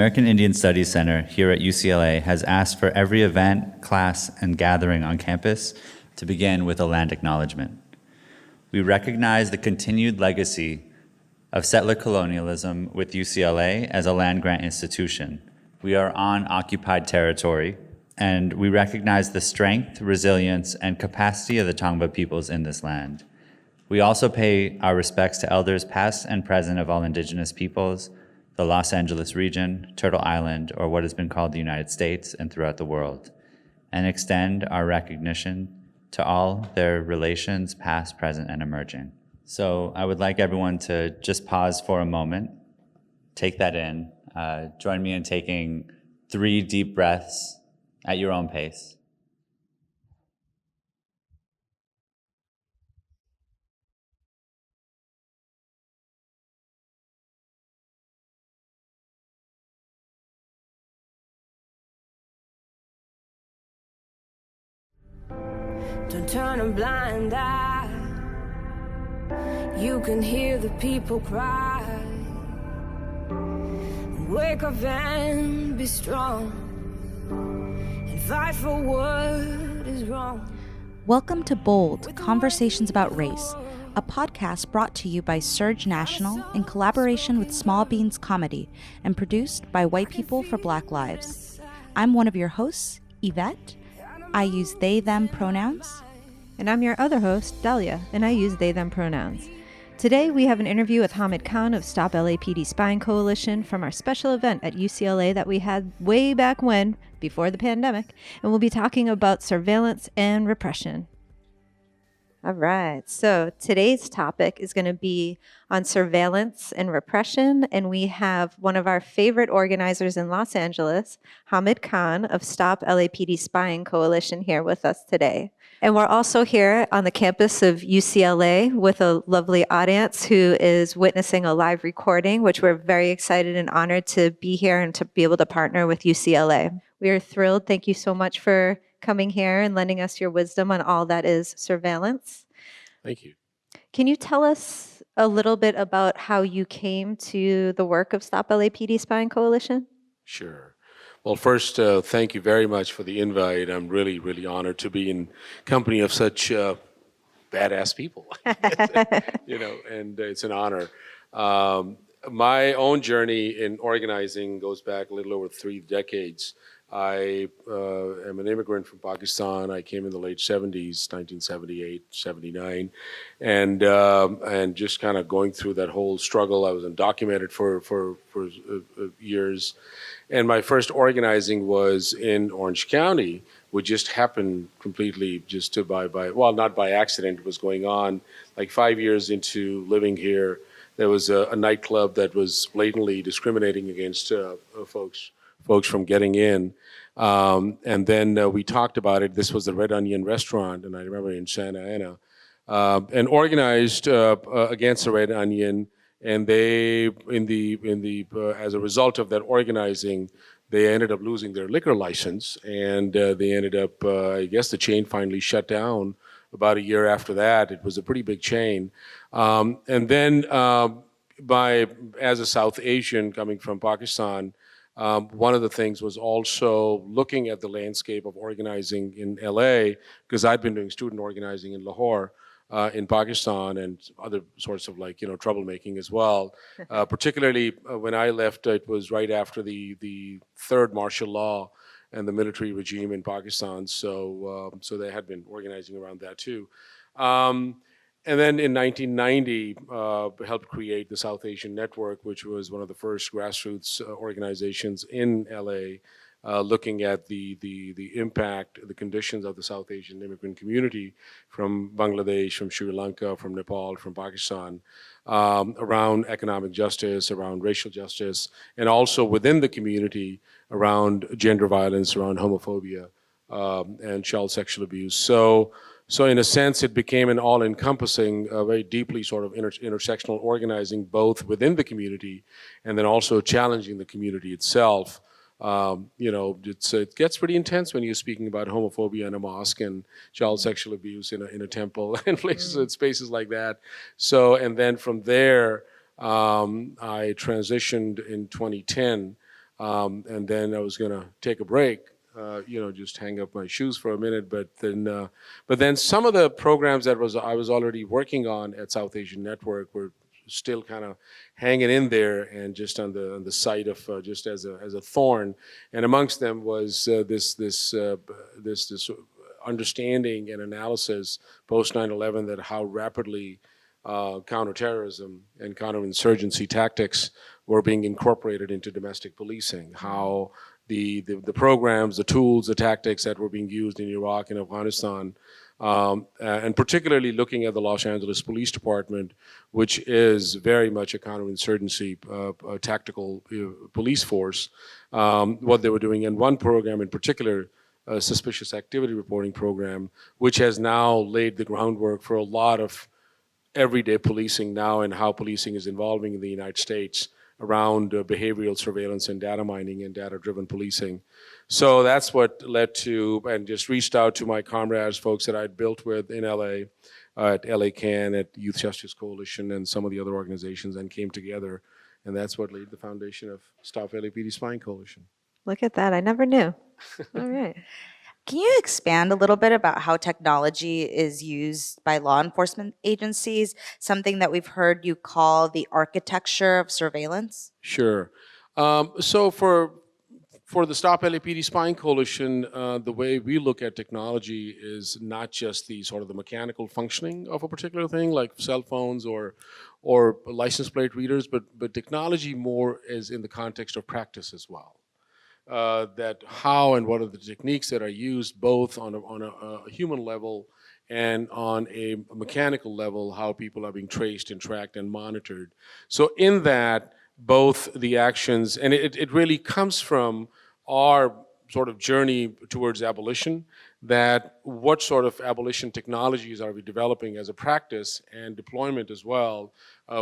American Indian Studies Center here at UCLA has asked for every event, class, and gathering on campus to begin with a land acknowledgment. We recognize the continued legacy of settler colonialism with UCLA as a land-grant institution. We are on occupied territory, and we recognize the strength, resilience, and capacity of the Tongva peoples in this land. We also pay our respects to elders past and present of all indigenous peoples, the Los Angeles region, Turtle Island, or what has been called the United States, and throughout the world, and extend our recognition to all their relations, past, present, and emerging. So I would like everyone to just pause for a moment, take that in, join me in taking 3 deep breaths at your own pace. Don't turn a blind eye. You can hear the people cry. Wake up and be strong, and fight for what is wrong. Welcome to Bold, Conversations About Race, a podcast brought to you by Surge National in collaboration with Small Beans Comedy and produced by White People for Black Lives. I'm one of your hosts, Ivette. I use they, them pronouns. And I'm your other host, Dahlia, and I use they, them pronouns. Today, we have an interview with Hamid Khan of Stop LAPD Spying Coalition from our special event at UCLA that we had way back when, before the pandemic, and we'll be talking about surveillance and repression. All right, so today's topic is going to be on surveillance and repression, and we have one of our favorite organizers in Los Angeles, Hamid Khan of Stop LAPD Spying Coalition, here with us today. And we're also here on the campus of UCLA with a lovely audience who is witnessing a live recording, which we're very excited and honored to be here and to be able to partner with UCLA. We are thrilled. Thank you so much for coming here and lending us your wisdom on all that is surveillance. Thank you. Can you tell us a little bit about how you came to the work of Stop LAPD Spying Coalition? Sure. Well, first, thank you very much for the invite. I'm really, really honored to be in company of such badass people. And it's an honor. My own journey in organizing goes back a little over 3 decades. I am an immigrant from Pakistan. I came in the late 70s, 1978, 79, and just kind of going through that whole struggle. I was undocumented for years. And my first organizing was in Orange County, which just happened completely just to not by accident. It was going on like 5 years into living here. There was a nightclub that was blatantly discriminating against folks from getting in. And then we talked about it. This was the Red Onion restaurant, and I remember in Santa Ana, and organized against the Red Onion. And they, as a result of that organizing, they ended up losing their liquor license, and they ended up, I guess the chain finally shut down about a year after that. It was a pretty big chain. And then as a South Asian coming from Pakistan, one of the things was also looking at the landscape of organizing in LA, because I'd been doing student organizing in Lahore, in Pakistan, and other sorts of troublemaking as well. Particularly when I left, it was right after the third martial law and the military regime in Pakistan. So they had been organizing around that too. And then in 1990, helped create the South Asian Network, which was one of the first grassroots organizations in LA, looking at the impact, the conditions of the South Asian immigrant community from Bangladesh, from Sri Lanka, from Nepal, from Pakistan, around economic justice, around racial justice, and also within the community around gender violence, around homophobia, and child sexual abuse. So in a sense, it became an all-encompassing, very deeply sort of intersectional organizing, both within the community and then also challenging the community itself. It gets pretty intense when you're speaking about homophobia in a mosque and child sexual abuse in a temple and places and spaces like that. And then from there, I transitioned in 2010 And then I was going to take a break, just hang up my shoes for a minute. But then some of the programs that I was already working on at South Asian Network were still kind of hanging in there and just on the side of just as a thorn. And amongst them was this understanding and analysis post 9/11 that how rapidly counterterrorism and counterinsurgency tactics were being incorporated into domestic policing, how the programs, the tools, the tactics that were being used in Iraq and Afghanistan, and particularly looking at the Los Angeles Police Department, which is very much a counterinsurgency tactical police force, what they were doing. And one program in particular, a suspicious activity reporting program, which has now laid the groundwork for a lot of everyday policing now and how policing is evolving in the United States around behavioral surveillance and data mining and data-driven policing. So that's what led to, and just reached out to my comrades, folks that I'd built with in LA, at LA CAN, at Youth Justice Coalition, and some of the other organizations, and came together. And that's what laid the foundation of Stop LAPD Spying Coalition. Look at that. I never knew. All right. Can you expand a little bit about how technology is used by law enforcement agencies, something that we've heard you call the architecture of surveillance? Sure. So for the Stop LAPD Spying Coalition, the way we look at technology is not just the sort of the mechanical functioning of a particular thing, like cell phones or license plate readers, but technology more is in the context of practice as well. That how and what are the techniques that are used both on a human level and on a mechanical level, how people are being traced and tracked and monitored. So in that, both the actions, and it really comes from our sort of journey towards abolition, that what sort of abolition technologies are we developing as a practice and deployment as well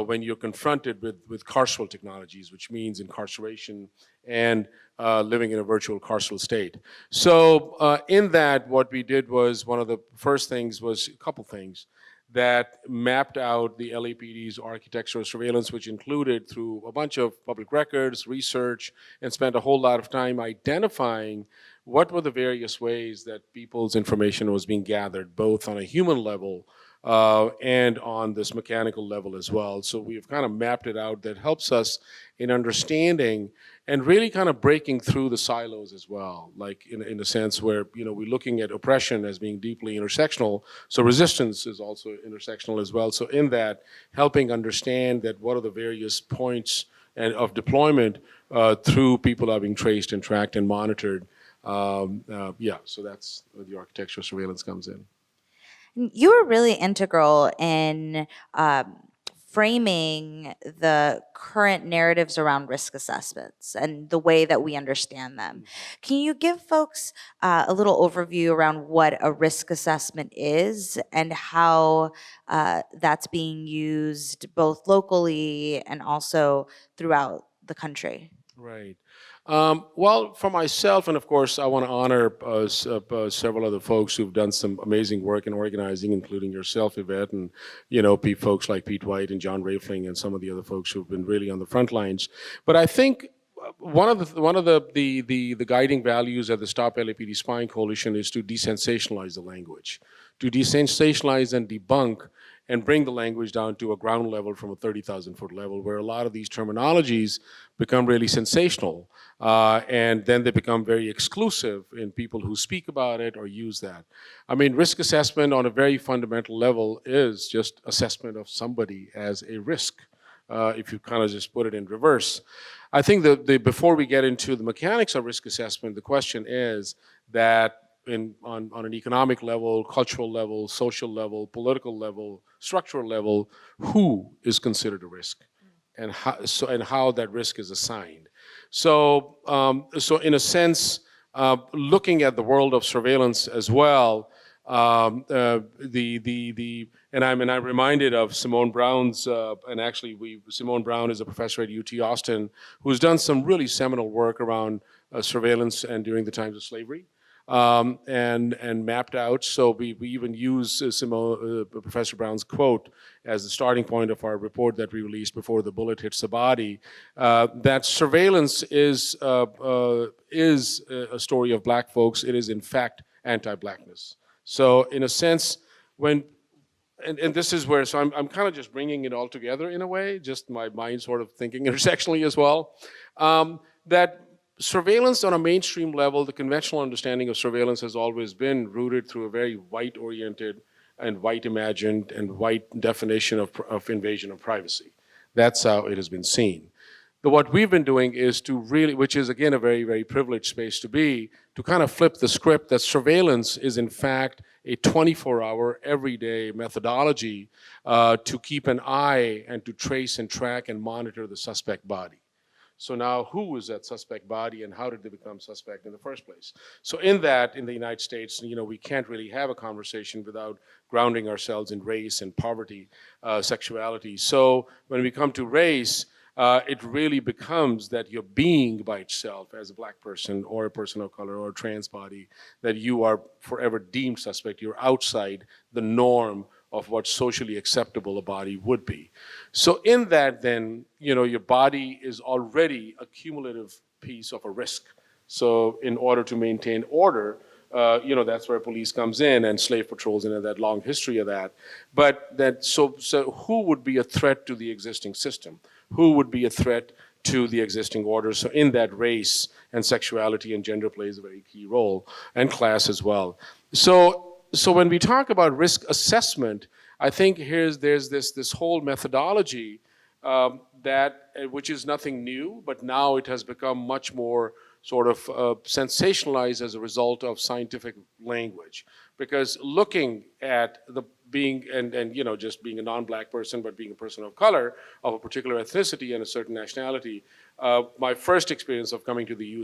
when you're confronted with carceral technologies, which means incarceration and living in a virtual carceral state. So in that, what we did was, one of the first things was a couple things that mapped out the LAPD's architecture of surveillance, which included through a bunch of public records, research, and spent a whole lot of time identifying what were the various ways that people's information was being gathered, both on a human level and on this mechanical level as well. So we've kind of mapped it out. That helps us in understanding and really kind of breaking through the silos as well, like in a sense where, we're looking at oppression as being deeply intersectional, so resistance is also intersectional as well. So in that, helping understand that what are the various points of deployment through people are being traced and tracked and monitored. So that's where the architecture of surveillance comes in. You were really integral in framing the current narratives around risk assessments and the way that we understand them. Can you give folks a little overview around what a risk assessment is and how that's being used both locally and also throughout the country? Right. Well, for myself, and of course, I want to honor several other folks who've done some amazing work in organizing, including yourself, Ivette, and folks like Pete White and John Rafling, and some of the other folks who've been really on the front lines. But I think one of the guiding values of the Stop LAPD Spying Coalition is to desensationalize the language, to desensationalize and debunk and bring the language down to a ground level from a 30,000-foot level, where a lot of these terminologies become really sensational, and then they become very exclusive in people who speak about it or use that. I mean, risk assessment on a very fundamental level is just assessment of somebody as a risk, if you kind of just put it in reverse. I think before we get into the mechanics of risk assessment, the question is that on an economic level, cultural level, social level, political level, structural level, who is considered a risk, and how that risk is assigned. So in a sense, looking at the world of surveillance as well, and I'm reminded of Simone Brown's, Simone Brown is a professor at UT Austin who's done some really seminal work around surveillance and during the times of slavery. and mapped out. So we even use Professor Brown's quote as the starting point of our report that we released before the bullet hits the body, that surveillance is a story of black folks. It is in fact anti-blackness. So in a sense, and this is where, so I'm kind of just bringing it all together in a way, just my mind sort of thinking intersectionally as well, that surveillance on a mainstream level, the conventional understanding of surveillance has always been rooted through a very white-oriented and white-imagined and white definition of invasion of privacy. That's how it has been seen. But what we've been doing is to really, which is again a very, very privileged space to be, to kind of flip the script that surveillance is in fact a 24-hour, everyday methodology to keep an eye and to trace and track and monitor the suspect body. So now, who is that suspect body and how did they become suspect in the first place? So in that, in the United States, we can't really have a conversation without grounding ourselves in race and poverty, sexuality. So when we come to race, it really becomes that your being by itself as a black person or a person of color or a trans body, that you are forever deemed suspect. You're outside the norm of what socially acceptable a body would be. So in that then, your body is already a cumulative piece of a risk. So in order to maintain order, that's where police comes in and slave patrols and that long history of that. But so who would be a threat to the existing system? Who would be a threat to the existing order? So in that, race and sexuality and gender plays a very key role, and class as well. So when we talk about risk assessment, I think there's this whole methodology which is nothing new, but now it has become much more sort of sensationalized as a result of scientific language. Because looking at the being, and just being a non-black person, but being a person of color, of a particular ethnicity and a certain nationality, my first experience of coming to the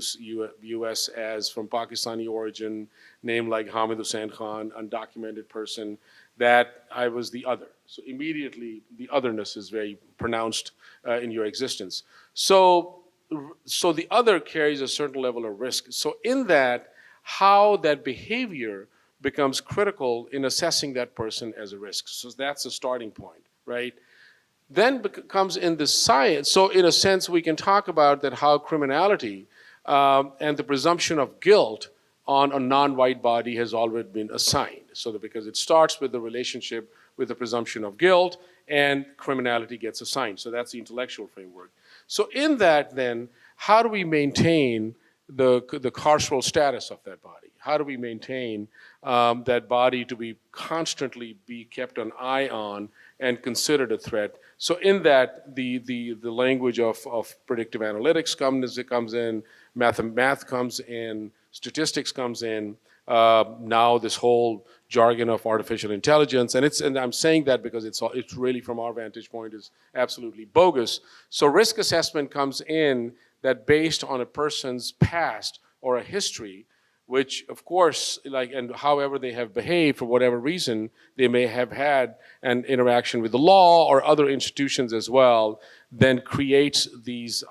US as from Pakistani origin, name like Hamid Khan, undocumented person, that I was the other. So immediately the otherness is very pronounced in your existence. So the other carries a certain level of risk. So in that, how that behavior becomes critical in assessing that person as a risk. So that's the starting point, right? Then comes in the science. So in a sense, we can talk about that how criminality and the presumption of guilt on a non-white body has already been assigned. So that because it starts with the relationship with the presumption of guilt and criminality gets assigned. So that's the intellectual framework. So in that then, how do we maintain the carceral status of that body? How do we maintain that body to be constantly be kept an eye on and considered a threat? So in that, the language of predictive analytics comes in, math comes in, statistics comes in, now this whole jargon of artificial intelligence, and I'm saying that because it's really from our vantage point is absolutely bogus. So risk assessment comes in that based on a person's past or a history, which of course, and however they have behaved for whatever reason, they may have had an interaction with the law or other institutions as well, then creates these,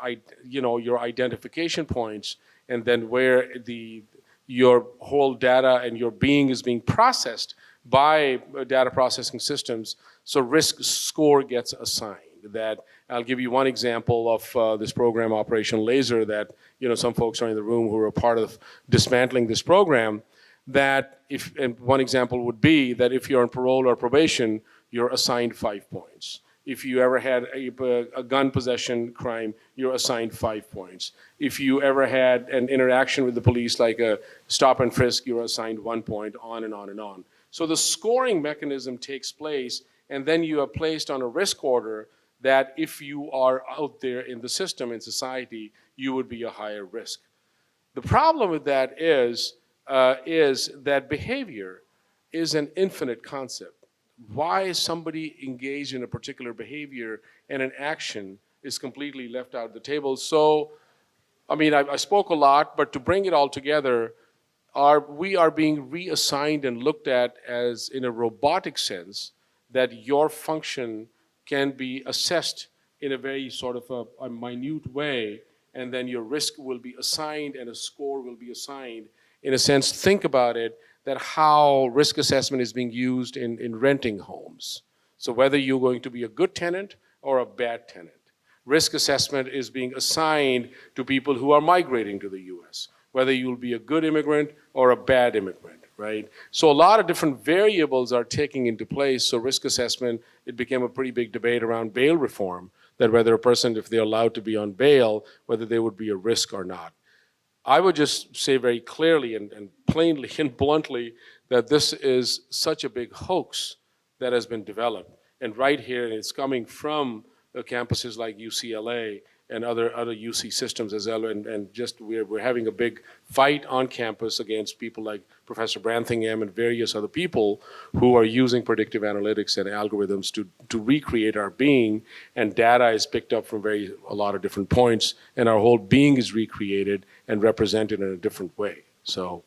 your identification points, and then where your whole data and your being is being processed by data processing systems. So risk score gets assigned. That I'll give you one example of this program, Operation Laser, that some folks are in the room who are a part of dismantling this program. That and one example would be that if you're on parole or probation, you're assigned 5 points. If you ever had a gun possession crime, you're assigned 5 points. If you ever had an interaction with the police, like a stop and frisk, you're assigned 1 point, on and on and on. So the scoring mechanism takes place, and then you are placed on a risk order that if you are out there in the system, in society, you would be a higher risk. The problem with that is that behavior is an infinite concept. Why is somebody engaged in a particular behavior and an action is completely left out of the table? So, I spoke a lot, but to bring it all together, we are being reassigned and looked at as in a robotic sense, that your function can be assessed in a very sort of a minute way, and then your risk will be assigned and a score will be assigned in a sense, think about it, that how risk assessment is being used in renting homes. So whether you're going to be a good tenant or a bad tenant, risk assessment is being assigned to people who are migrating to the US, whether you'll be a good immigrant or a bad immigrant, right? So a lot of different variables are taking into place. So risk assessment, it became a pretty big debate around bail reform, that whether a person, if they're allowed to be on bail, whether they would be a risk or not. I would just say very clearly and plainly and bluntly that this is such a big hoax that has been developed. And right here, and it's coming from campuses like UCLA and other UC systems as well, and just we're having a big fight on campus against people like Professor Brantingham and various other people who are using predictive analytics and algorithms to recreate our being, and data is picked up from a lot of different points, and our whole being is recreated and represented in a different way. So,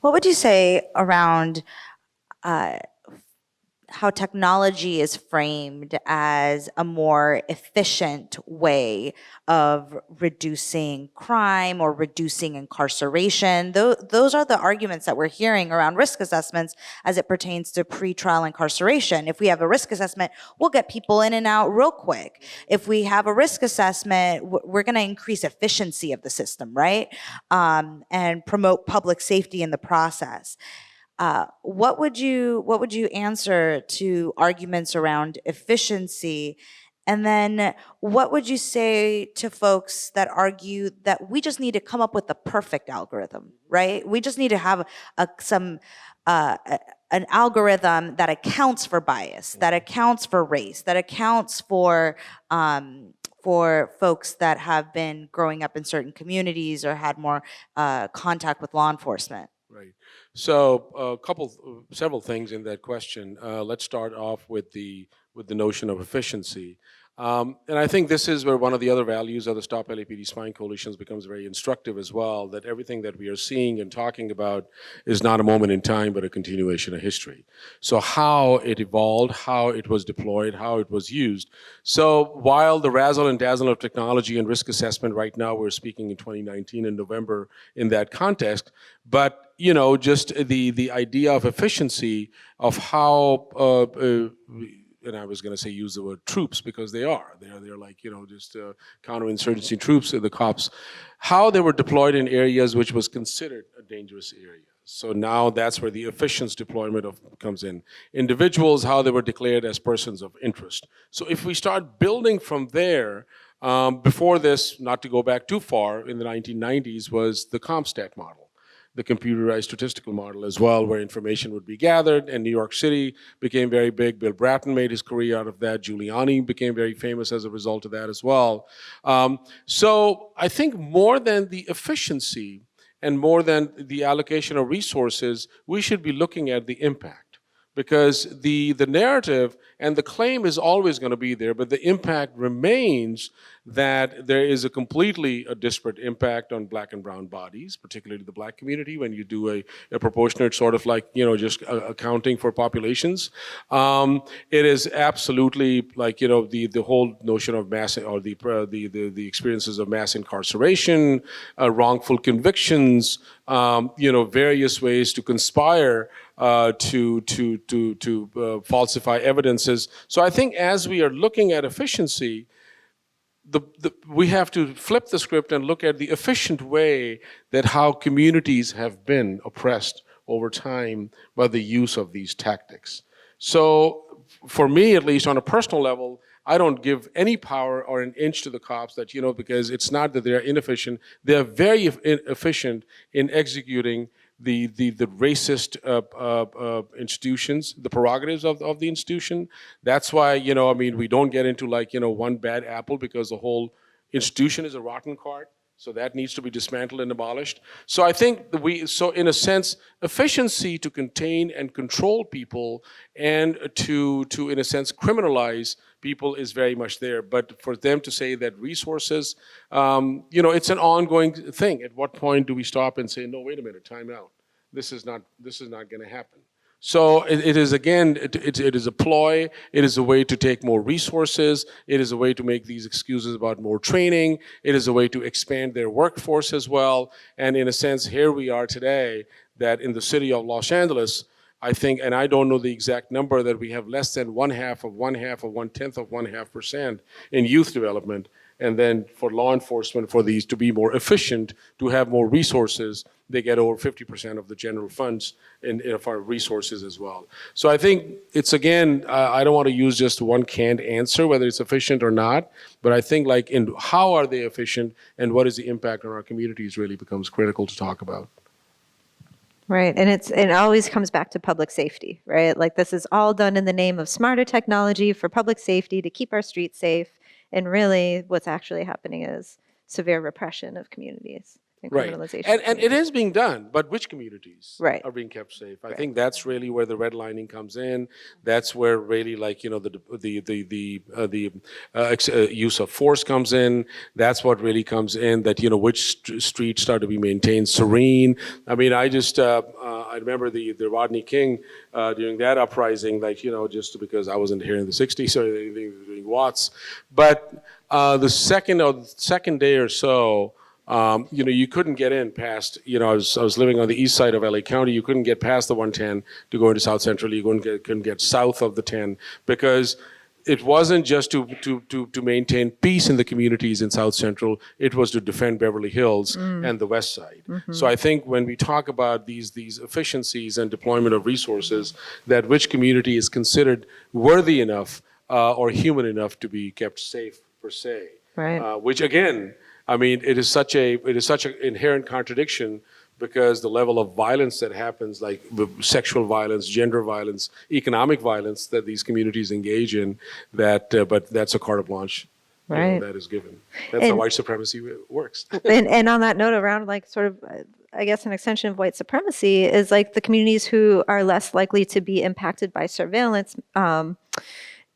what would you say around how technology is framed as a more efficient way of reducing crime or reducing incarceration? Those are the arguments that we're hearing around risk assessments as it pertains to pretrial incarceration. If we have a risk assessment, we'll get people in and out real quick. If we have a risk assessment, we're going to increase efficiency of the system, right? And promote public safety in the process. What would you answer to arguments around efficiency? And then what would you say to folks that argue that we just need to come up with the perfect algorithm, right? We just need to have an algorithm that accounts for bias, that accounts for race, that accounts for folks that have been growing up in certain communities or had more contact with law enforcement. right. So several things in that question. Let's start off with the notion of efficiency. And I think this is where one of the other values of the Stop LAPD Spying Coalitions becomes very instructive as well, that everything that we are seeing and talking about is not a moment in time, but a continuation of history. So how it evolved, how it was deployed, how it was used. So while the razzle and dazzle of technology and risk assessment right now, we're speaking in 2019 in November in that context, but just the idea of efficiency of how and I was going to say use the word troops because they're like just counterinsurgency troops, the cops, how they were deployed in areas which was considered a dangerous area. So now that's where the efficient deployment comes in. Individuals, how they were declared as persons of interest. So if we start building from there, before this, not to go back too far, in the 1990s was the CompStat model, the computerized statistical model as well, where information would be gathered, and New York City became very big. Bill Bratton made his career out of that. Giuliani became very famous as a result of that as well. So I think more than the efficiency and more than the allocation of resources, we should be looking at the impact, because the narrative and the claim is always going to be there, but the impact remains that there is a completely disparate impact on black and brown bodies, particularly the black community, when you do a proportionate sort of like, just accounting for populations. It is absolutely like, the whole notion of mass, or the experiences of mass incarceration, wrongful convictions, various ways to conspire to falsify evidences. So I think as we are looking at efficiency, we have to flip the script and look at the efficient way that how communities have been oppressed over time by the use of these tactics. So for me, at least on a personal level, I don't give any power or an inch to the cops that, because it's not that they're inefficient. They're very efficient in executing the racist institutions, the prerogatives of the institution. That's why, we don't get into one bad apple, because the whole institution is a rotten cart. So that needs to be dismantled and abolished. So I think in a sense, efficiency to contain and control people and to in a sense, criminalize people is very much there. But for them to say that resources, it's an ongoing thing. At what point do we stop and say, no, wait a minute, time out. This is not going to happen. So it is, again, it is a ploy. It is a way to take more resources. It is a way to make these excuses about more training. It is a way to expand their workforce as well. And in a sense, here we are today, that in the city of Los Angeles, I think, and I don't know the exact number, that we have less than 0.1% in youth development. And then for law enforcement, for these to be more efficient, to have more resources, they get over 50% of the general funds of our resources as well. So I think it's, again, I don't want to use just one canned answer, whether it's efficient or not, but I think like in how are they efficient and what is the impact on our communities really becomes critical to talk about. Right. And it always comes back to public safety, right? Like this is all done in the name of smarter technology for public safety to keep our streets safe. And really what's actually happening is severe repression of communities and Right. criminalization. And it is being done, but which communities Right. are being kept safe? I think that's really where the redlining comes in. That's where really, like, you know, the use of force comes in. That's what really comes in, that, you know, which streets start to be maintained serene. I mean, I remember the Rodney King during that uprising, like, you know, just because I wasn't here in the 60s or anything, doing Watts. But the second day or so, you know, you couldn't get in past, you know, I was living on the east side of LA County. You couldn't get past the 110 to go into South Central. You couldn't get south of the 10, because it wasn't just to maintain peace in the communities in South Central. It was to defend Beverly Hills and the west side. Mm-hmm. So I think when we talk about these efficiencies and deployment of resources, that which community is considered worthy enough or human enough to be kept safe, per se. Right. Which, again, I mean, it is such an inherent contradiction, because the level of violence that happens, like sexual violence, gender violence, economic violence that these communities engage in, but that's a carte blanche, right, that is given. That's how white supremacy works. and on that note, around like sort of, I guess, an extension of white supremacy is like the communities who are less likely to be impacted by surveillance.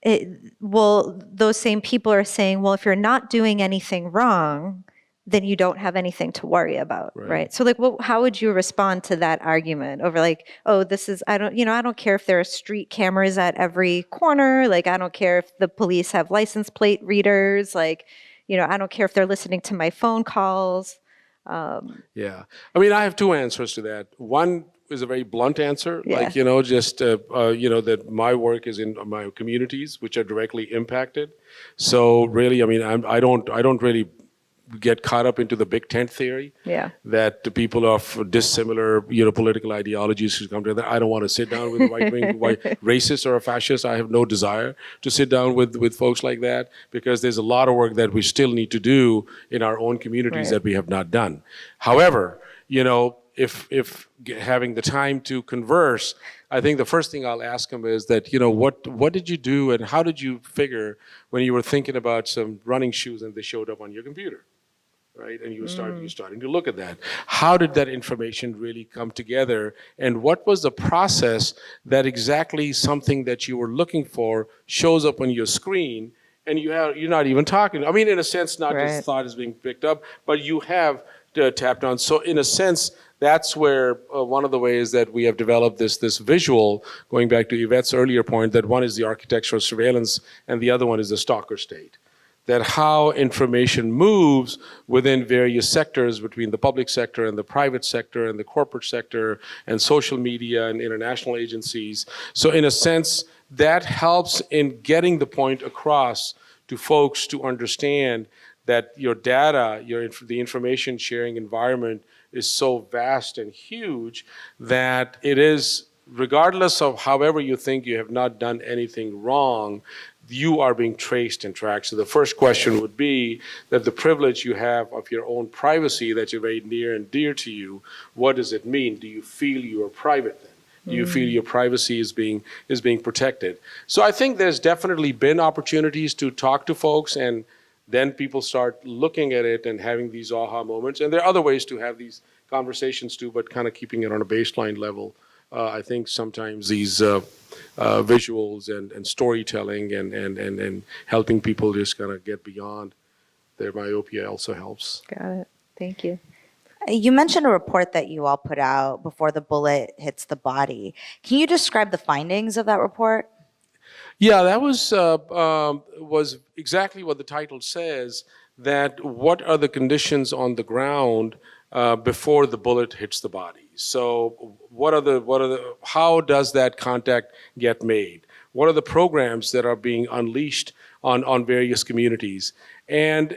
Those same people are saying, well, if you're not doing anything wrong, then you don't have anything to worry about, right? So like, how would you respond to that argument over like, oh, I don't care if there are street cameras at every corner. Like, I don't care if the police have license plate readers. Like, you know, I don't care if they're listening to my phone calls. Yeah. I mean, I have two answers to that. One is a very blunt answer, like, you know, just, you know, that my work is in my communities, which are directly impacted. So really, I mean, I don't really get caught up into the big tent theory, that the people of dissimilar, you know, political ideologies should come together. I don't want to sit down with right-wing racist or a fascist. I have no desire to sit down with folks like that, because there's a lot of work that we still need to do in our own communities that we have not done. However, you know, if having the time to converse, I think the first thing I'll ask them is that, you know, what did you do and how did you figure when you were thinking about some running shoes and they showed up on your computer? Right, and you're starting to look at that. How did that information really come together, and what was the process that exactly something that you were looking for shows up on your screen, and you're not even talking? I mean, in a sense, not just thought is being picked up, but you have tapped on. So in a sense, that's where one of the ways that we have developed this visual, going back to Yvette's earlier point, that one is the architectural surveillance and the other one is the stalker state. That how information moves within various sectors, between the public sector and the private sector and the corporate sector and social media and international agencies. So in a sense, that helps in getting the point across to folks to understand that your data, the information sharing environment is so vast and huge that it is, regardless of however you think you have not done anything wrong, you are being traced and tracked. So the first question would be that the privilege you have of your own privacy that you're very near and dear to you, what does it mean? Do you feel you are private then? Do you feel your privacy is being protected? So I think there's definitely been opportunities to talk to folks, and then people start looking at it and having these aha moments. And there are other ways to have these conversations too, but kind of keeping it on a baseline level. I think sometimes these visuals and storytelling and helping people just kind of get beyond their myopia also helps. Got it. Thank you. You mentioned a report that you all put out before the bullet hits the body. Can you describe the findings of that report? Yeah, that was exactly what the title says, that what are the conditions on the ground before the bullet hits the body. So how does that contact get made? What are the programs that are being unleashed on various communities? And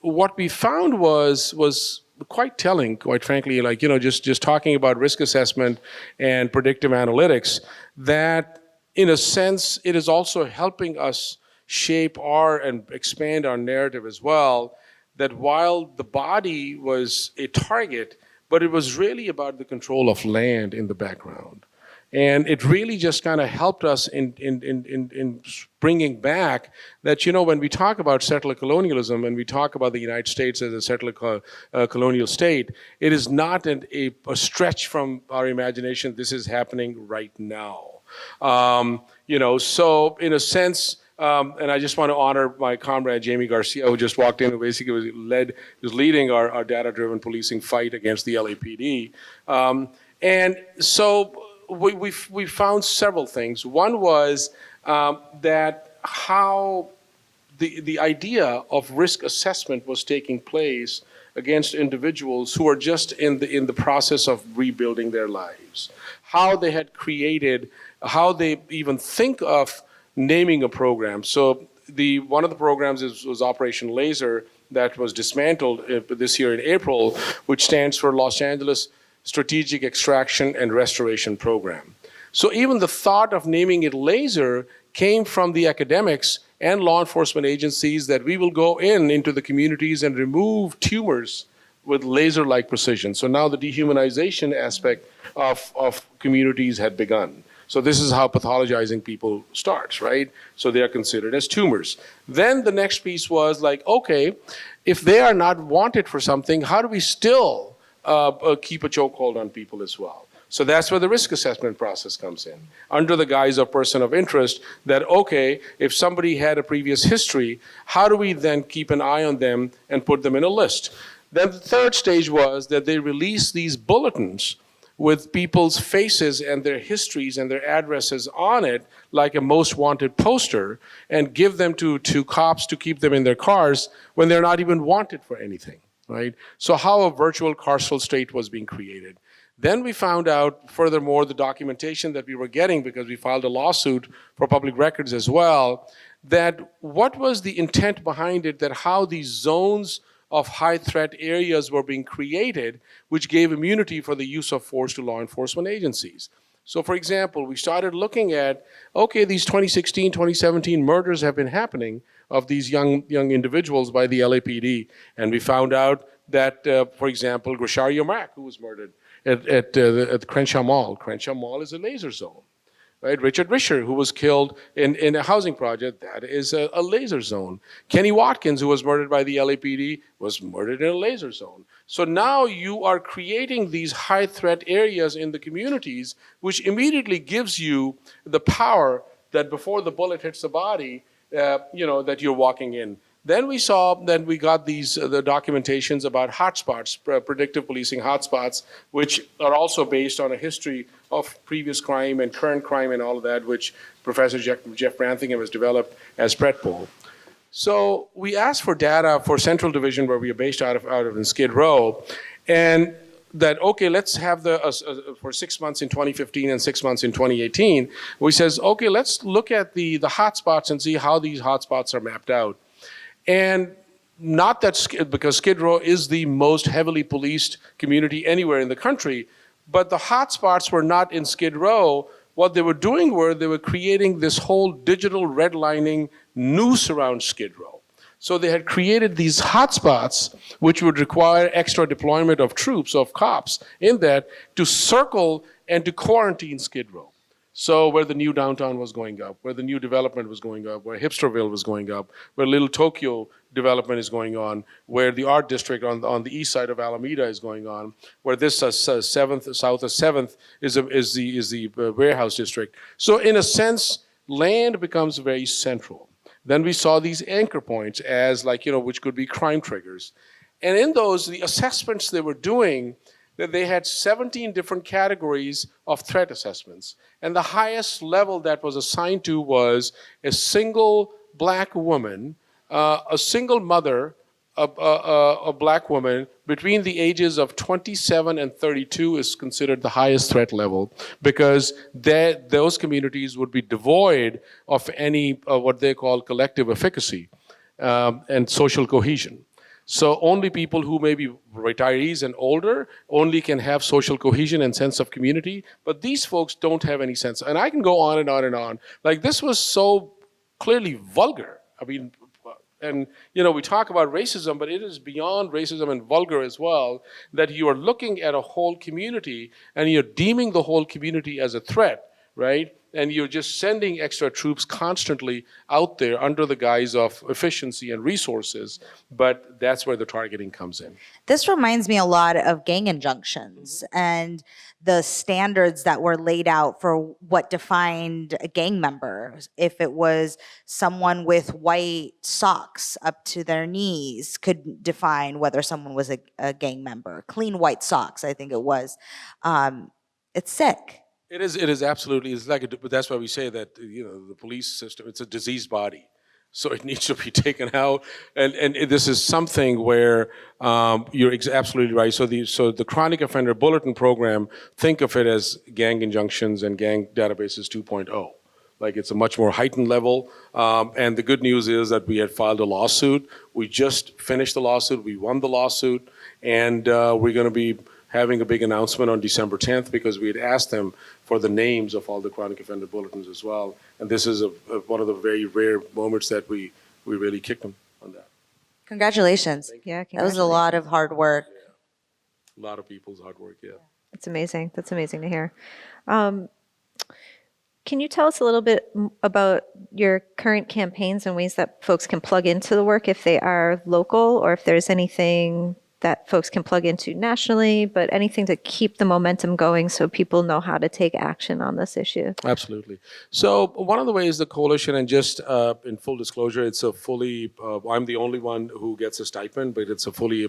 what we found was quite telling, quite frankly, like, just talking about risk assessment and predictive analytics, that in a sense, it is also helping us shape and expand our narrative as well, that while the body was a target, but it was really about the control of land in the background. And it really just kind of helped us in bringing back that, when we talk about settler colonialism and we talk about the United States as a settler colonial state, it is not a stretch from our imagination. This is happening right now. So in a sense, and I just want to honor my comrade Jamie Garcia, who just walked in, who basically was leading our data-driven policing fight against the LAPD. And so we found several things. One was that how the idea of risk assessment was taking place against individuals who are just in the process of rebuilding their lives. How they had created, how they even think of naming a program. So one of the programs was Operation Laser, that was dismantled this year in April, which stands for Los Angeles Strategic Extraction and Restoration Program. So even the thought of naming it Laser came from the academics and law enforcement agencies, that we will go into the communities and remove tumors with laser-like precision. So now the dehumanization aspect of communities had begun. So this is how pathologizing people starts, right? So they are considered as tumors. Then the next piece was like, okay, if they are not wanted for something, how do we still keep a chokehold on people as well? So that's where the risk assessment process comes in, under the guise of person of interest, that, okay, if somebody had a previous history, how do we then keep an eye on them and put them in a list? Then the third stage was that they released these bulletins with people's faces and their histories and their addresses on it, like a most wanted poster, and give them to cops to keep them in their cars when they're not even wanted for anything, right? So how a virtual carceral state was being created. Then we found out, furthermore, the documentation that we were getting, because we filed a lawsuit for public records as well, that what was the intent behind it, that how these zones of high threat areas were being created, which gave immunity for the use of force to law enforcement agencies. So for example, we started looking at, okay, these 2016, 2017 murders have been happening of these young individuals by the LAPD. And we found out that, for example, Grishario Mack, who was murdered at Crenshaw Mall. Crenshaw Mall is a laser zone, right? Richard Risher, who was killed in a housing project, that is a laser zone. Kenny Watkins, who was murdered by the LAPD, was murdered in a laser zone. So now you are creating these high threat areas in the communities, which immediately gives you the power that before the bullet hits the body, that you're walking in. Then we got the documentations about hotspots, predictive policing hotspots, which are also based on a history of previous crime and current crime and all of that, which Professor Jeff Brantham has developed as PredPol. So we asked for data for Central Division, where we are based out of in Skid Row, and that, okay, let's have for 6 months in 2015 and 6 months in 2018. We says, okay, let's look at the hotspots and see how these hotspots are mapped out. And not that, because Skid Row is the most heavily policed community anywhere in the country, but the hotspots were not in Skid Row. What they were doing they were creating this whole digital redlining noose around Skid Row. So they had created these hotspots, which would require extra deployment of troops, of cops, in that to circle and to quarantine Skid Row. So where the new downtown was going up, where the new development was going up, where Hipsterville was going up, where Little Tokyo development is going on, where the art district on the east side of Alameda is going on, where this south of 7th is the warehouse district. So in a sense, land becomes very central. Then we saw these anchor points as which could be crime triggers. And in those, the assessments they were doing, that they had 17 different categories of threat assessments. And the highest level that was assigned to was a single black woman, a single mother, a black woman between the ages of 27 and 32 is considered the highest threat level, because those communities would be devoid of any what they call collective efficacy and social cohesion. So only people who may be retirees and older only can have social cohesion and sense of community, but these folks don't have any sense. And I can go on and on and on. Like, this was so clearly vulgar. I mean, and we talk about racism, but it is beyond racism and vulgar as well, that you are looking at a whole community and you're deeming the whole community as a threat, right? And you're just sending extra troops constantly out there under the guise of efficiency and resources, but that's where the targeting comes in. This reminds me a lot of gang injunctions and the standards that were laid out for what defined a gang member. If it was someone with white socks up to their knees could define whether someone was a gang member. Clean white socks, I think it was. It's sick. It is absolutely, it's like, but that's why we say that, the police system, it's a diseased body. So it needs to be taken out. And this is something where you're absolutely right. So the Chronic Offender Bulletin Program, think of it as gang injunctions and gang databases 2.0. Like, it's a much more heightened level. And the good news is that we had filed a lawsuit. We just finished the lawsuit. We won the lawsuit. And we're going to be having a big announcement on December 10th, because we had asked them for the names of all the chronic offender bulletins as well. And this is one of the very rare moments that we really kicked them on that. Congratulations. Yeah, That was a lot of hard work. Yeah. A lot of people's hard work, yeah. That's amazing. That's amazing to hear. Can you tell us a little bit about your current campaigns and ways that folks can plug into the work if they are local, or if there's anything that folks can plug into nationally, but anything to keep the momentum going so people know how to take action on this issue? Absolutely. So one of the ways the coalition, and just in full disclosure, it's a fully, I'm the only one who gets a stipend, but it's a fully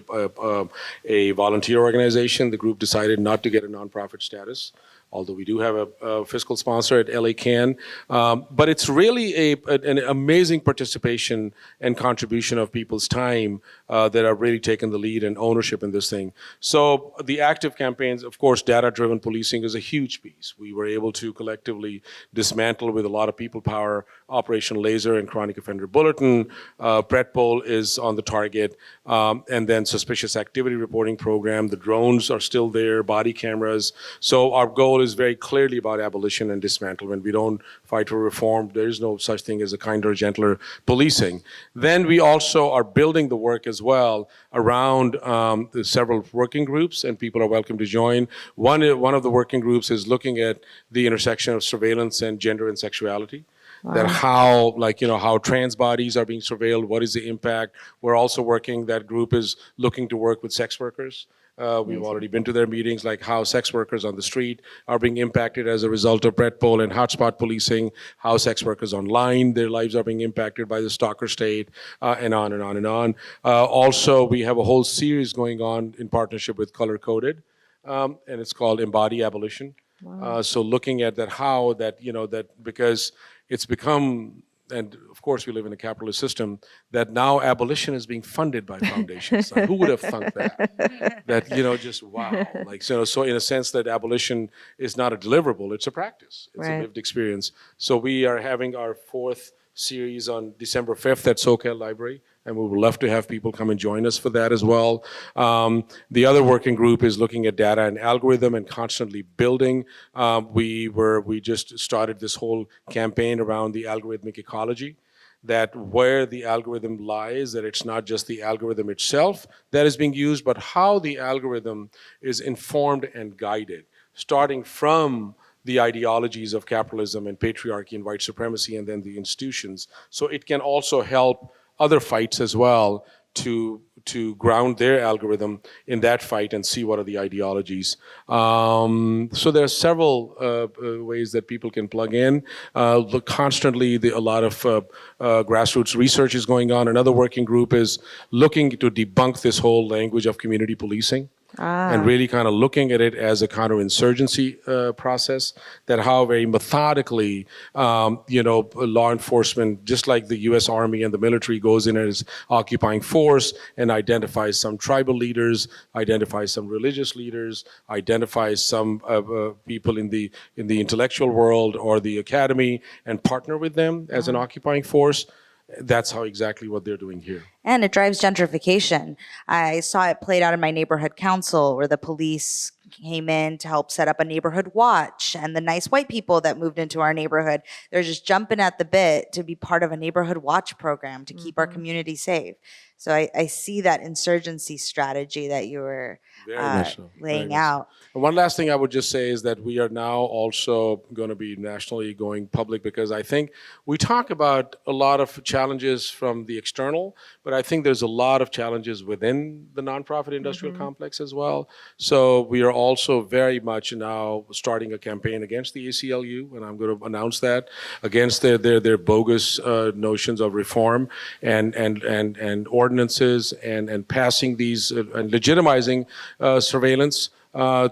a volunteer organization. The group decided not to get a nonprofit status, although we do have a fiscal sponsor at LA Can. But it's really an amazing participation and contribution of people's time that are really taking the lead and ownership in this thing. So the active campaigns, of course, data-driven policing is a huge piece. We were able to collectively dismantle, with a lot of people power, Operation Laser and Chronic Offender Bulletin. PredPol is on the target. And then suspicious activity reporting program. The drones are still there, body cameras. So our goal is very clearly about abolition and dismantlement. We don't fight for reform. There is no such thing as a kinder, gentler policing. Then we also are building the work as well around the several working groups, and people are welcome to join. One of the working groups is looking at the intersection of surveillance and gender and sexuality. Wow. That how trans bodies are being surveilled, what is the impact. We're also working, that group is looking to work with sex workers. We've already been to their meetings, like how sex workers on the street are being impacted as a result of PredPol and hotspot policing, how sex workers online, their lives are being impacted by the stalker state, and on and on and on. Also, we have a whole series going on in partnership with Color Coded, and it's called Embody Abolition. Wow. So looking at that because it's become, and of course we live in a capitalist system, that now abolition is being funded by foundations. Like, who would have thunk that? Just wow. So in a sense that abolition is not a deliverable, it's a practice. It's a lived experience. So we are having our 4th series on December 5th at SoCal Library, and we would love to have people come and join us for that as well. The other working group is looking at data and algorithm and constantly building. We just started this whole campaign around the algorithmic ecology, that where the algorithm lies, that it's not just the algorithm itself that is being used, but how the algorithm is informed and guided, starting from the ideologies of capitalism and patriarchy and white supremacy, and then the institutions. So it can also help other fights as well to ground their algorithm in that fight and see what are the ideologies. So there are several ways that people can plug in. Look, constantly, a lot of grassroots research is going on. Another working group is looking to debunk this whole language of community policing. And really kind of looking at it as a counterinsurgency process, that how very methodically, law enforcement, just like the U.S. Army and the military, goes in as occupying force and identifies some tribal leaders, identifies some religious leaders, identifies some people in the intellectual world or the academy, and partner with them as an occupying force. That's how exactly what they're doing here. And it drives gentrification. I saw it played out in my neighborhood council where the police came in to help set up a neighborhood watch, and the nice white people that moved into our neighborhood, they're just jumping at the bit to be part of a neighborhood watch program to keep our community safe. So I see that insurgency strategy that you were laying out. And one last thing I would just say is that we are now also going to be nationally going public, because I think we talk about a lot of challenges from the external, but I think there's a lot of challenges within the nonprofit industrial complex as well. So we are also very much now starting a campaign against the ACLU, and I'm going to announce that, against their bogus notions of reform and ordinances and passing these and legitimizing surveillance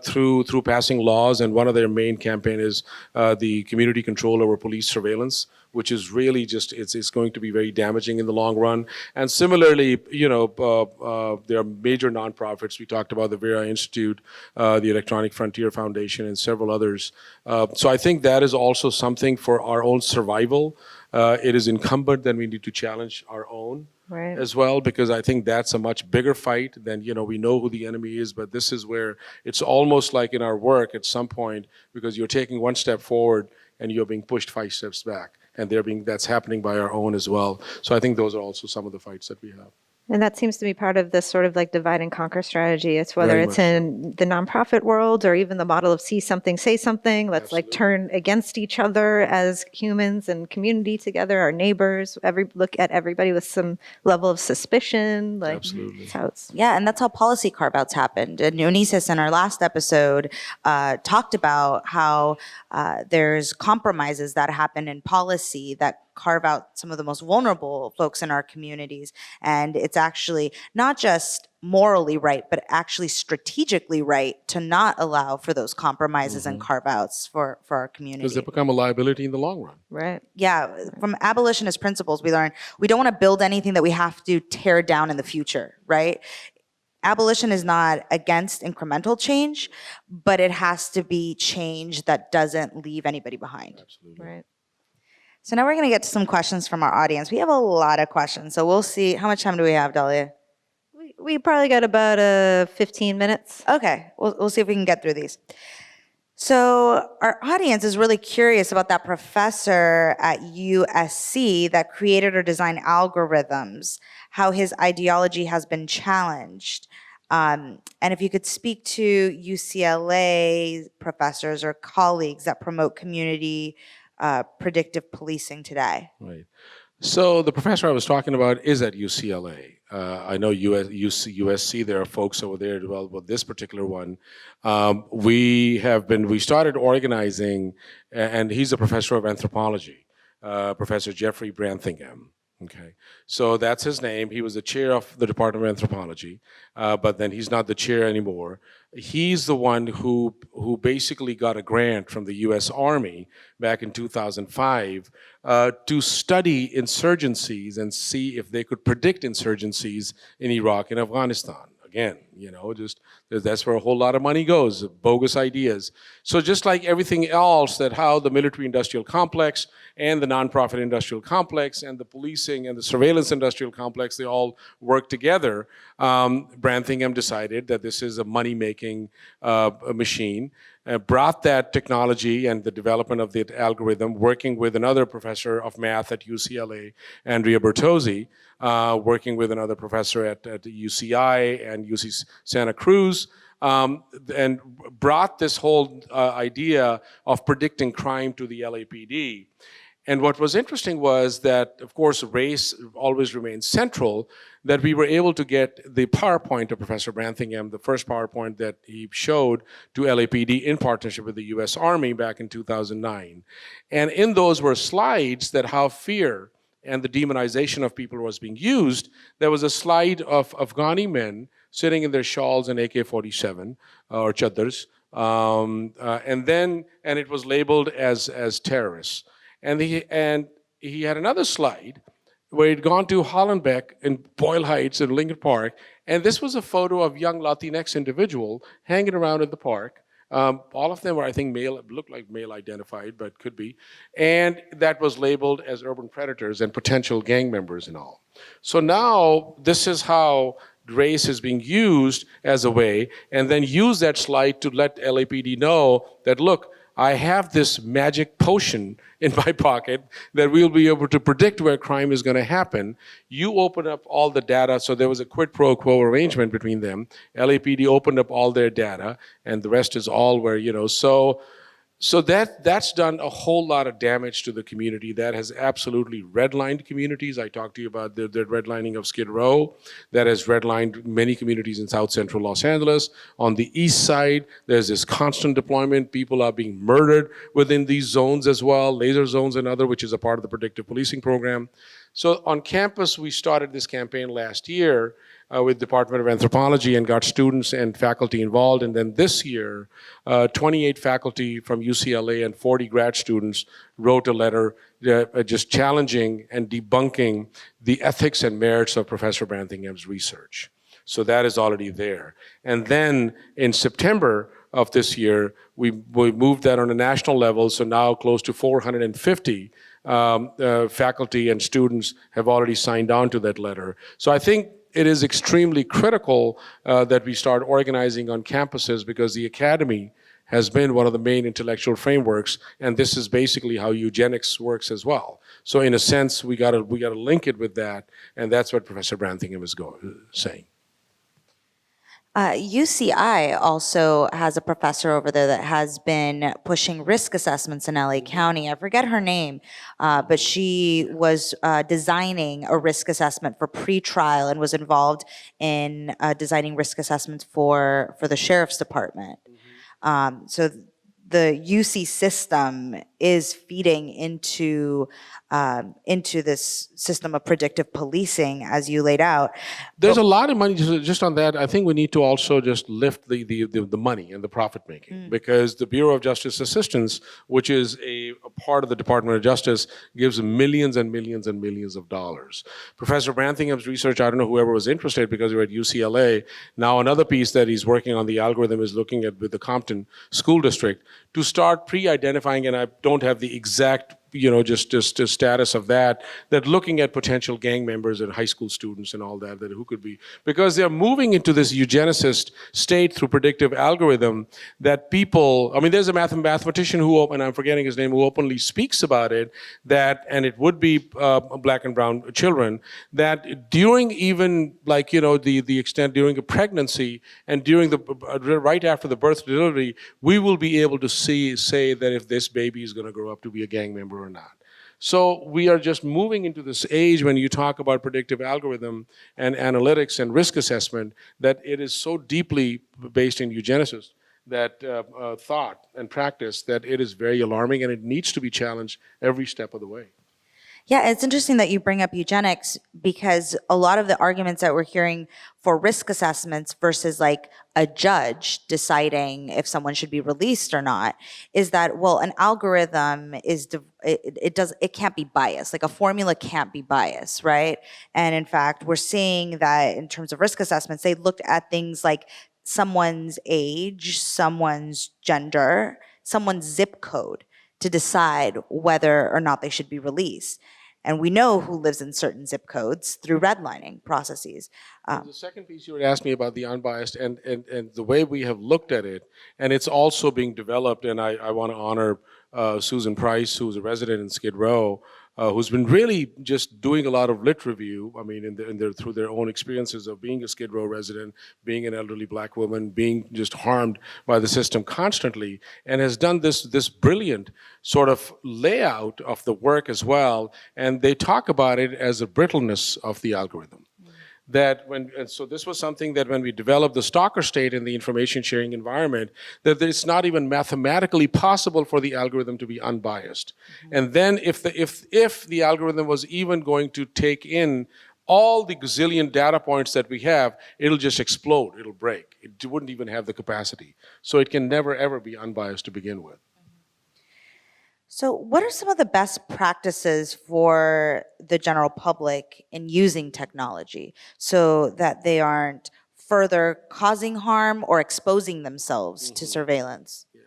through passing laws. And one of their main campaign is the community control over police surveillance, which is really just, it's going to be very damaging in the long run. And similarly, there are major nonprofits. We talked about the Vera Institute, the Electronic Frontier Foundation, and several others. So I think that is also something for our own survival. It is incumbent that we need to challenge our own. Right. As well, because I think that's a much bigger fight than, we know who the enemy is, but this is where it's almost like in our work at some point, because you're taking one step forward and you're being pushed 5 steps back, and that's happening by our own as well. So I think those are also some of the fights that we have. And that seems to be part of this sort of like divide and conquer strategy. It's whether Very it's much in the nonprofit world or even the model of see something, say something. Let's Absolutely. like turn against each other as humans and community together, our neighbors, look at everybody with some level of suspicion. Like, Absolutely. that's how it's. Yeah, and that's how policy carve-outs happened. And Onisis in our last episode talked about how there's compromises that happen in policy that carve out some of the most vulnerable folks in our communities. And it's actually not just morally right, but actually strategically right to not allow for those compromises and carve-outs for our community. Because they become a liability in the long run. Right. Yeah, from abolitionist principles, we learn we don't want to build anything that we have to tear down in the future, right? Abolition is not against incremental change, but it has to be change that doesn't leave anybody behind. Absolutely. Right. So now we're going to get to some questions from our audience. We have a lot of questions, so we'll see. How much time do we have, Dahlia? We probably got about 15 minutes. Okay, we'll see if we can get through these. So our audience is really curious about that professor at USC that created or designed algorithms, how his ideology has been challenged. And if you could speak to UCLA professors or colleagues that promote community predictive policing today. Right. So the professor I was talking about is at UCLA. I know USC, there are folks over there as well, but this particular one, we started organizing, and he's a professor of anthropology, Professor Jeffrey Branthingam. Okay, so that's his name. He was the chair of the Department of Anthropology, but then he's not the chair anymore. He's the one who basically got a grant from the U.S. Army back in 2005 to study insurgencies and see if they could predict insurgencies in Iraq and Afghanistan. Again, just that's where a whole lot of money goes, bogus ideas. So just like everything else, that how the military-industrial complex and the nonprofit industrial complex and the policing and the surveillance industrial complex, they all work together. Branthingam decided that this is a money-making machine, brought that technology and the development of the algorithm, working with another professor of math at UCLA, Andrea Bertozzi, working with another professor at UCI and UC Santa Cruz, and brought this whole idea of predicting crime to the LAPD. And what was interesting was that, of course, race always remains central, that we were able to get the PowerPoint of Professor Brantingham, the first PowerPoint that he showed to LAPD in partnership with the US Army back in 2009. And in those were slides that how fear and the demonization of people was being used. There was a slide of Afghani men sitting in their shawls and AK-47 or chadars, and it was labeled as terrorists. And he had another slide where he'd gone to Hollenbeck in Boyle Heights in Lincoln Park, and this was a photo of young Latinx individual hanging around in the park. All of them were, I think, male, looked like male identified, but could be. And that was labeled as urban predators and potential gang members and all. So now this is how race is being used as a way, and then use that slide to let LAPD know that, look, I have this magic potion in my pocket that we'll be able to predict where crime is going to happen. You open up all the data, so there was a quid pro quo arrangement between them. LAPD opened up all their data, and the rest is all where, so that's done a whole lot of damage to the community. That has absolutely redlined communities. I talked to you about the redlining of Skid Row. That has redlined many communities in South Central Los Angeles. On the east side, there's this constant deployment. People are being murdered within these zones as well, laser zones and other, which is a part of the predictive policing program. So on campus, we started this campaign last year with Department of Anthropology and got students and faculty involved. And then this year, 28 faculty from UCLA and 40 grad students wrote a letter just challenging and debunking the ethics and merits of Professor Brantingham's research. So that is already there. And then in September of this year, we moved that on a national level, so now close to 450 faculty and students have already signed on to that letter. So I think it is extremely critical that we start organizing on campuses, because the academy has been one of the main intellectual frameworks, and this is basically how eugenics works as well. So in a sense, we gotta link it with that, and that's what Professor Brantingham is saying. UCI also has a professor over there that has been pushing risk assessments in LA County. I forget her name, but she was designing a risk assessment for pretrial and was involved in designing risk assessments for the sheriff's department. So the UC system is feeding into this system of predictive policing, as you laid out. There's a lot of money just on that. I think we need to also just lift the money and the profit making, because the Bureau of Justice Assistance, which is a part of the Department of Justice, gives millions and millions and millions of dollars. Professor Brantingham's research, I don't know whoever was interested because we're at UCLA. Now another piece that he's working on, the algorithm, is looking at with the Compton School District to start pre-identifying, and I don't have the exact just status of that looking at potential gang members and high school students and all that who could be, because they're moving into this eugenicist state through predictive algorithm that people, there's a mathematician who, and I'm forgetting his name, who openly speaks about it, and it would be black and brown children, that during even the extent during a pregnancy and during right after the birth delivery, we will be able to say that if this baby is going to grow up to be a gang member or not. So we are just moving into this age when you talk about predictive algorithm and analytics and risk assessment, that it is so deeply based in eugenicist, that thought and practice, that it is very alarming, and it needs to be challenged every step of the way. Yeah, it's interesting that you bring up eugenics, because a lot of the arguments that we're hearing for risk assessments versus like a judge deciding if someone should be released or not is that, well, an algorithm is it can't be biased. Like a formula can't be biased, right? And in fact, we're seeing that in terms of risk assessments, they looked at things like someone's age, someone's gender, someone's zip code to decide whether or not they should be released. And we know who lives in certain zip codes through redlining processes. The second piece you would ask me about the unbiased and the way we have looked at it, and it's also being developed, and I want to honor Susan Price, who's a resident in Skid Row, who's been really just doing a lot of lit review. I mean, through their own experiences of being a Skid Row resident, being an elderly black woman, being just harmed by the system constantly, and has done this brilliant sort of layout of the work as well. And they talk about it as a brittleness of the algorithm. So this was something that when we developed the stalker state in the information sharing environment, that it's not even mathematically possible for the algorithm to be unbiased. And then if the algorithm was even going to take in all the gazillion data points that we have, it'll just explode, it'll break. It wouldn't even have the capacity. So it can never ever be unbiased to begin with. So what are some of the best practices for the general public in using technology so that they aren't further causing harm or exposing themselves to surveillance? Yeah.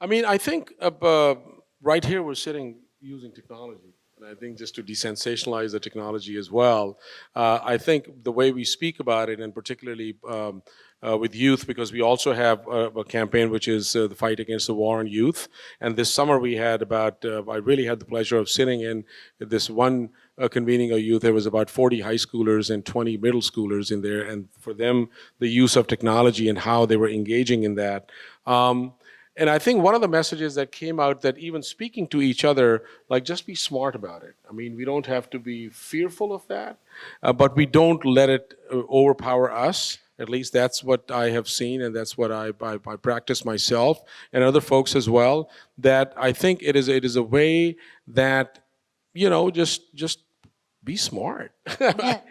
I mean, I think right here we're sitting using technology. And I think just to desensationalize the technology as well, I think the way we speak about it, and particularly with youth, because we also have a campaign which is the fight against the war on youth. And this summer we had I really had the pleasure of sitting in this one convening of youth. There was about 40 high schoolers and 20 middle schoolers in there. And for them, the use of technology and how they were engaging in that. And I think one of the messages that came out, that even speaking to each other, like, just be smart about it. I mean, we don't have to be fearful of that, but we don't let it overpower us. At least that's what I have seen, and that's what I practice myself and other folks as well. That I think it is a way that, just be smart.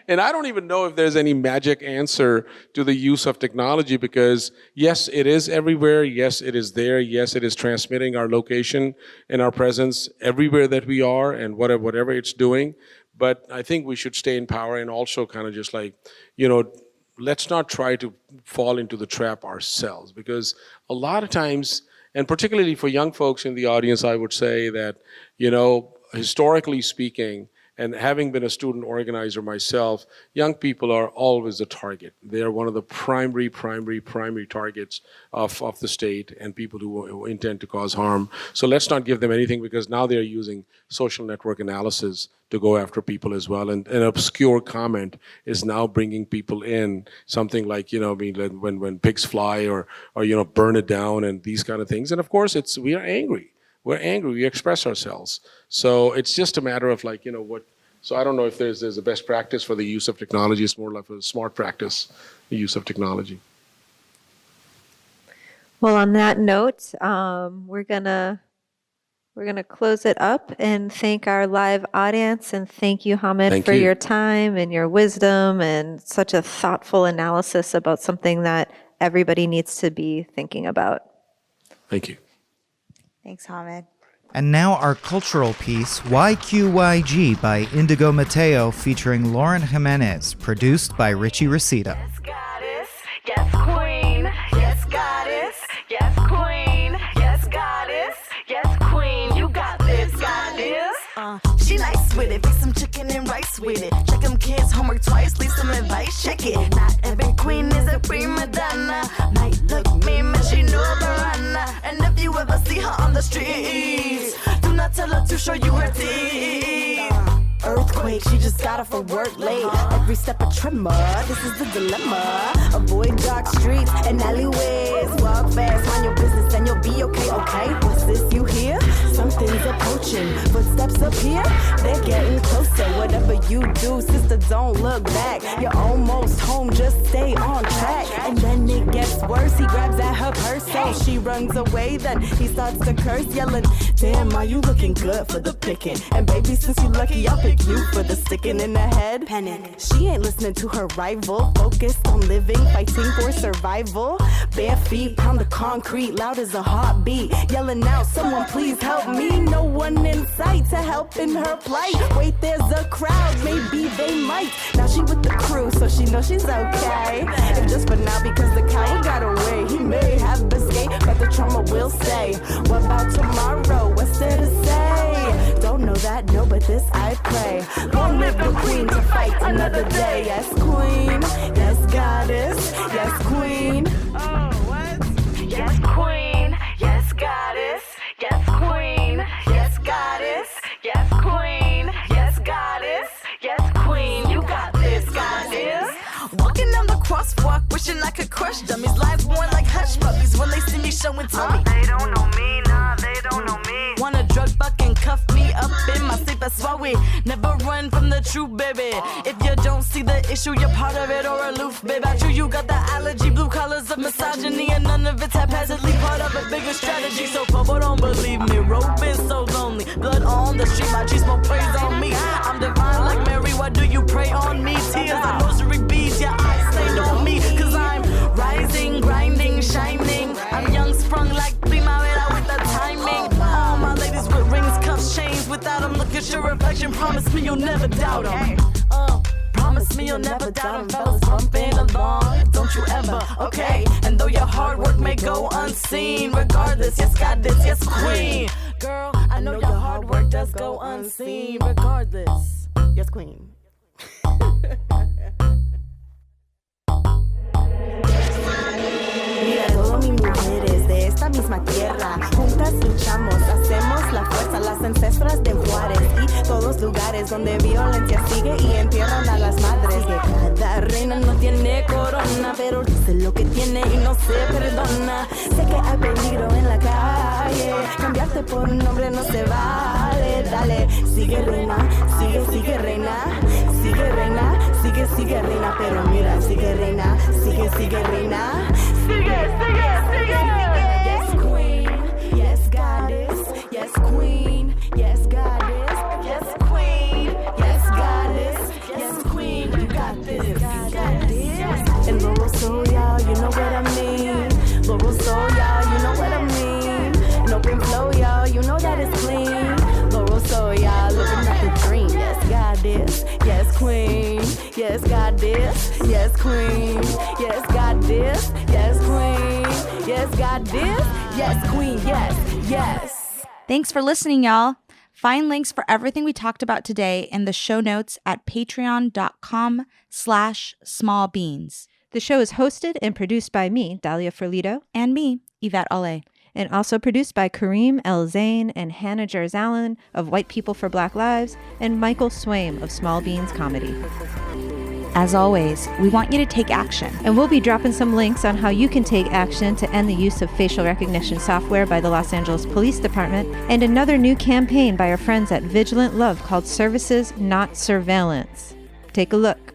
And I don't even know if there's any magic answer to the use of technology, because yes, it is everywhere. Yes, it is there. Yes, it is transmitting our location and our presence everywhere that we are and whatever it's doing. But I think we should stay in power and also kind of just like, let's not try to fall into the trap ourselves, because a lot of times, and particularly for young folks in the audience, I would say that, historically speaking, and having been a student organizer myself, young people are always a target. They are one of the primary targets of the state and people who intend to cause harm. So let's not give them anything, because now they're using social network analysis to go after people as well. And an obscure comment is now bringing people in, something like, when pigs fly or burn it down and these kind of things. And of course, we are angry. We're angry, we express ourselves. So it's just a matter of so I don't know if there's a best practice for the use of technology. It's more like a smart practice, the use of technology. Well, on that note, we're gonna close it up and thank our live audience, and thank you, Hamid, for your time and your wisdom and such a thoughtful analysis about something that everybody needs to be thinking about. Thank you. Thanks, Hamid. And now our cultural piece, YQYG by Indigo Mateo, featuring Lauren Jimenez, produced by Richie Reseda. Yes, goddess. Yes, queen. Yes, goddess. Yes, queen. Yes, goddess. Yes, queen. You got this, goddess. She nice with it. Fix some chicken and rice with it. Check them kids' homework twice. Leave some advice. Check it. Not every queen is a prima donna. Might look mean, but she know the runner. And if you ever see her on the streets, do not tell her to show you her teeth. Earthquake, she just got off for work late. Every step a tremor, this is the dilemma. Avoid dark streets and alleyways. Walk fast, mind your business and you'll be okay, okay? What's this you hear? Something's approaching, footsteps up here, they're getting closer. Whatever you do, sister, don't look back. You're almost home, just stay on track. And then it gets worse, he grabs at her purse, so she runs away. Then he starts to curse, yelling, damn, are you looking good for the picking? And baby, since you lucky, I'll pick you for the sticking in the head. Panic. She ain't listening to her rival, focused on living, fighting for survival. Bare feet pound the concrete, loud as a heartbeat, yelling out, someone please help me. No one in sight to help in her plight. Wait, there's a crowd, maybe they might. Now she with the crew, so she knows she's okay. If just for now, because the coward got away, he may have escaped, but the trauma will stay. What about tomorrow? What's there to say? Don't know that, no, but this I pray. Long live the queen to fight another day. Yes, queen. Yes, goddess. Yes, queen. Oh, what? Yes, queen. Yes, goddess. Yes, queen. Yes, goddess. Yes, queen. wishing I could crush dummies. Lives born like hush puppies when they see me showing tummy. They don't know me, nah, they don't know me. Wanna drug buck and cuff me up in my sleep, that's why we never run from the truth, baby. If you don't see the issue, you're part of it or aloof, baby. I you got the allergy, blue colors of misogyny, and none of it's haphazardly part of a bigger strategy. So Popo don't believe me, Rope been so lonely. Blood on the street, my G's smoke praise on me. I'm divine like Mary, why do you pray on me? Tears and rosary beads, your eyes stained on me. Cause I'm rising, grinding, shining. I'm young, sprung like primavera with the timing. All my ladies with rings, cuffs, chains. Without them, look at your reflection. Promise me you'll never doubt them. Promise me you'll never doubt them. Fellas bumping along, don't you ever, okay? And though your hard work may go unseen, regardless, yes, goddess, yes, queen. Girl, I know your hard work does go unseen, regardless, yes, queen. Mira, todo mis mujeres de esta misma tierra, juntas luchamos, hacemos la fuerza, las ancestras de Juárez y todos lugares donde violencia sigue y entierran a las madres. Que cada reina no tiene corona, pero dice lo que tiene y no se perdona. Sé que hay peligro en la calle, cambiarte por un hombre no se vale. Dale, sigue reina, sigue reina, sigue reina, sigue reina, pero mira, sigue reina, sigue reina. Sigue. Yes, queen. Yes, goddess. Yes, queen. Yes, goddess. Yes, queen. Yes, goddess. Yes, queen. You got this. You got this. And Loro Soul, y'all, you know what I mean. Loro Soul, y'all, you know what I mean. And open flow, y'all, you know that it's clean. Loro Soul, y'all, living up the dream. Yes, goddess. Yes, queen. Yes, goddess. Yes, queen. Yes, goddess. Yes, queen. Yes, goddess. Yes, queen. Yes. Thanks for listening, y'all. Find links for everything we talked about today in the show notes at patreon.com/smallbeans. The show is hosted and produced by me, Dahlia Ferlito. And me, Ivette Ale. And also produced by Kareem El Zain and Hannah Jarzalin of White People for Black Lives and Michael Swaim of Small Beans Comedy. As always, we want you to take action. And we'll be dropping some links on how you can take action to end the use of facial recognition software by the Los Angeles Police Department, and another new campaign by our friends at Vigilant Love called Services, Not Surveillance. Take a look.